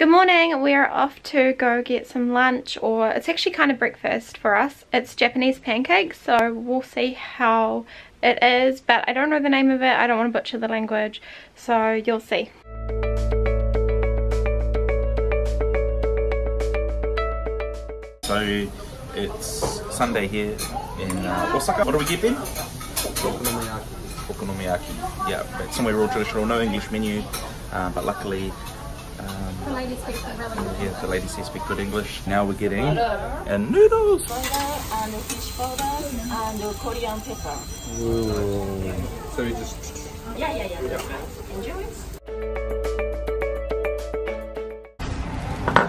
Good morning, we're off to go get some lunch, or it's actually kind of breakfast for us. It's Japanese pancakes, so we'll see how it is, but I don't know the name of it. I don't want to butcher the language, so you'll see. So it's Sunday here in Osaka. What do we get then? Okonomiyaki. Yeah, it's somewhere real traditional, no English menu, but luckily The lady speaks really good. yeah, the lady says speak good English. Now we're getting noodles. And fish powder and Korean pepper. Ooh. So we just Yeah. Enjoy.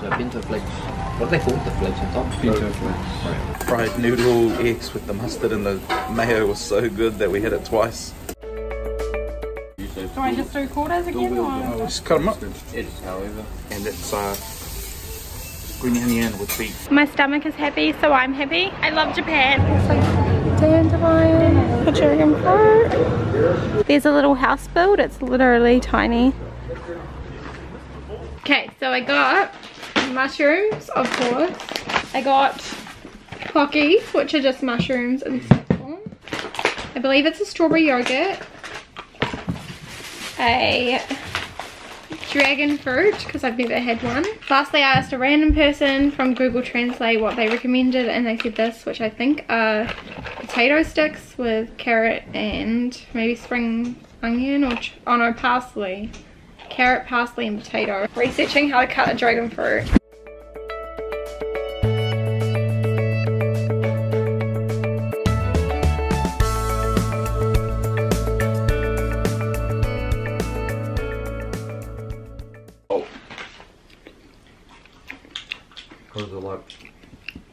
So pinto flakes. What do they call the flakes on top? Pinto flakes. right. Fried noodle eggs with the mustard and the mayo was so good that we had it twice. Do I just do quarters again, or? We'll just cut them up. It's however. And it's green onion with beef. My stomach is happy, so I'm happy. I love Japan. It's like dandelion, dragon fruit. There's a little house build. It's literally tiny. Okay, so I got mushrooms, of course. I got pokis, which are just mushrooms in form. I believe it's a strawberry yogurt. A dragon fruit, because I've never had one. Lastly, I asked a random person from Google Translate what they recommended, and they said this, which I think are potato sticks with carrot and maybe spring onion, or oh no, parsley. Carrot, parsley and potato. Researching how to cut a dragon fruit.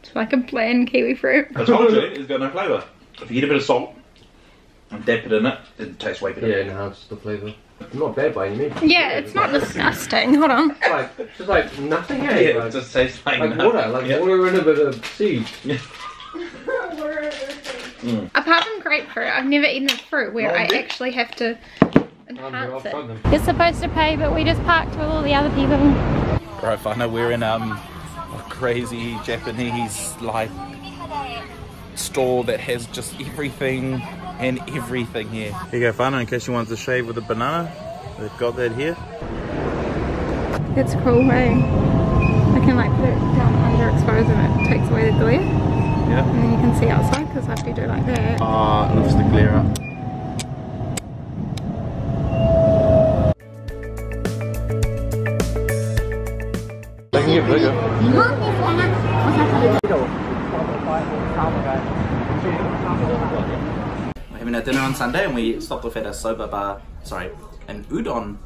It's like a bland kiwi fruit. I told you, it's got no flavour. If you get a bit of salt and dip it in it, it tastes way better. Yeah, it enhances the flavour. Not bad by any means. Yeah, it's not disgusting. Hold on. It's just like nothing, eh? Yeah, Like, it just tastes like water, water and a bit of seed. Apart from grapefruit, I've never eaten a fruit where I actually have to enhance it. You're supposed to pay, but we just parked with all the other people. Right, Whānau, we're in a crazy Japanese like store that has just everything and everything here. Here you go, Whānau, in case you want to shave with a banana. They've got that here. It's cool, hey? I can like put it down underexposed and it takes away the glare. Yeah. And then you can see outside because I have to do like that. Ah, it lifts the glare up. They can get bigger. We're having our dinner on Sunday and we stopped off at a soba bar, an udon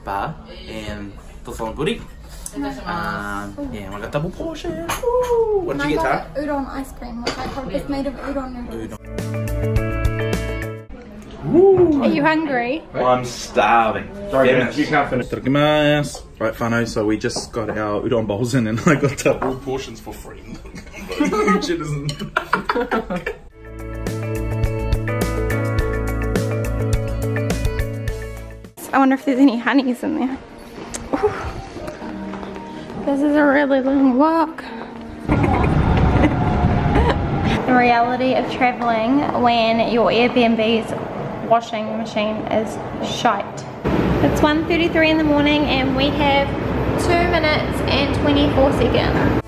bar in Fluorescent. Yeah, we got double portion. Woo! What did you get, Tara? Udon ice cream, which I hope is made of udon noodles. Are you hungry? I'm starving. Sorry, you can't finish. Itadakimasu. Right, Whānau, so we just got our udon bowls in and I got double portions for free. Huge it isn't. I wonder if there's any honeys in there. Ooh. This is a really long walk. The reality of traveling when your Airbnb's washing machine is shite. It's 1:33 in the morning and we have 2 minutes and 24 seconds.